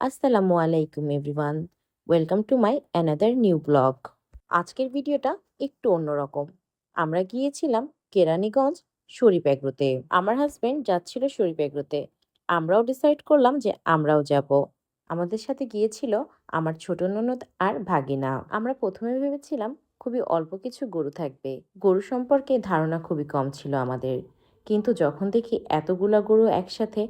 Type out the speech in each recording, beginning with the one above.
আসসালামু আলাইকুম everyone. Welcome to my another new blog. আজকের ভিডিওটা একটু অন্যরকম। আমরা গিয়েছিলাম কেরানীগঞ্জ শরীফ এগ্রোতে। আমার হাজবেন্ড যাচ্ছিল শরীফ এগ্রোতে। আমরাও ডিসাইড করলাম যে আমরাও যাব। আমাদের সাথে গিয়েছিল আমার ছোট ননদ আর ভাগিনা। আমরা প্রথমে ভেবেছিলাম খুবই অল্প কিছু গরু থাকবে। গরু সম্পর্কে ধারণা খুবই কম ছিল আমাদের। কিন্তু যখন দেখি এতগুলা গরু একসাথে,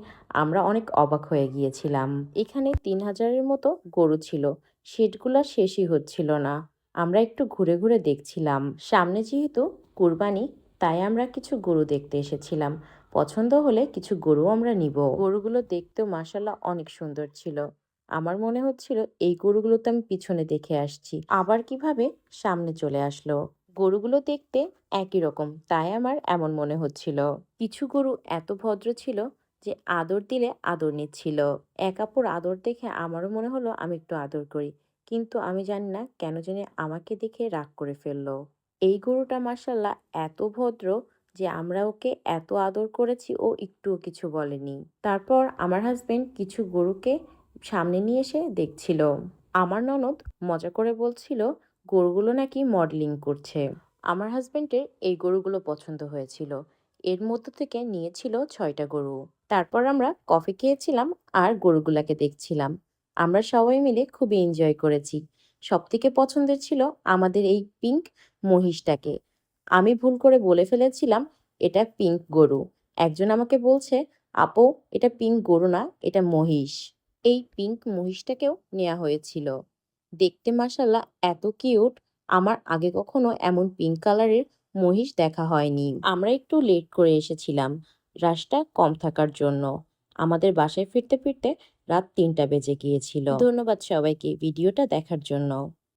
আমরা অনেক অবাক হয়ে গিয়েছিলাম। এখানে ৩,০০০-এর মতো গরু ছিল। শেডগুলা শেষই হচ্ছিল না। আমরা একটু ঘুরে ঘুরে দেখছিলাম। সামনে যেহেতু কুরবানি, তাই আমরা কিছু গরু দেখতে এসেছিলাম। পছন্দ হলে কিছু গরু আমরা নিব। গরুগুলো দেখতেও মাশাআল্লাহ অনেক সুন্দর ছিল। আমার মনে হচ্ছিল এই গরুগুলো তো আমি পিছনে দেখে আসছি, আবার কিভাবে সামনে চলে আসলো। গরুগুলো দেখতে একই রকম, তাই আমার এমন মনে হচ্ছিল। কিছু গরু এত ভদ্র ছিল যে আদর দিলে আদর নিচ্ছিল। এক আপুর আদর দেখে আমারও মনে হলো আমি একটু আদর করি, কিন্তু আমি জানি না কেন জানি আমাকে দেখে রাগ করে ফেললো। এই গরুটা মাশাআল্লাহ এত ভদ্র যে আমরা ওকে এত আদর করেছি, ও একটুও কিছু বলেনি। তারপর আমার হাজবেন্ড কিছু গরুকে সামনে নিয়ে এসে দেখছিল। আমার ননদ মজা করে বলছিল গরুগুলো নাকি মডেলিং করছে। আমার হাজবেন্ডের এই গরুগুলো পছন্দ হয়েছিল। এর মধ্য থেকে নিয়েছিল ৬টা গরু। তারপর আমরা কফি খেয়েছিলাম আর গরুগুলাকে দেখছিলাম। আমরা সবাই মিলে খুবই এনজয় করেছি। সবথেকে পছন্দের ছিল আমাদের এই পিঙ্ক মহিষটাকে। আমি ভুল করে বলে ফেলেছিলাম এটা পিঙ্ক গরু। একজন আমাকে বলছে, আপু এটা পিঙ্ক গরু না, এটা মহিষ। এই পিঙ্ক মহিষটাকেও নেওয়া হয়েছিল। দেখতে মাশাআল্লাহ এত কিউট। আমার আগে কখনো এমন পিঙ্ক কালারের মহিষ দেখা হয়নি। আমরা একটু লেট করে এসেছিলাম রাশটা কম থাকার জন্য। আমাদের বাসায় ফিরতে ফিরতে রাত ৩টা বেজে গিয়েছিল। ধন্যবাদ সবাইকে ভিডিওটা দেখার জন্য।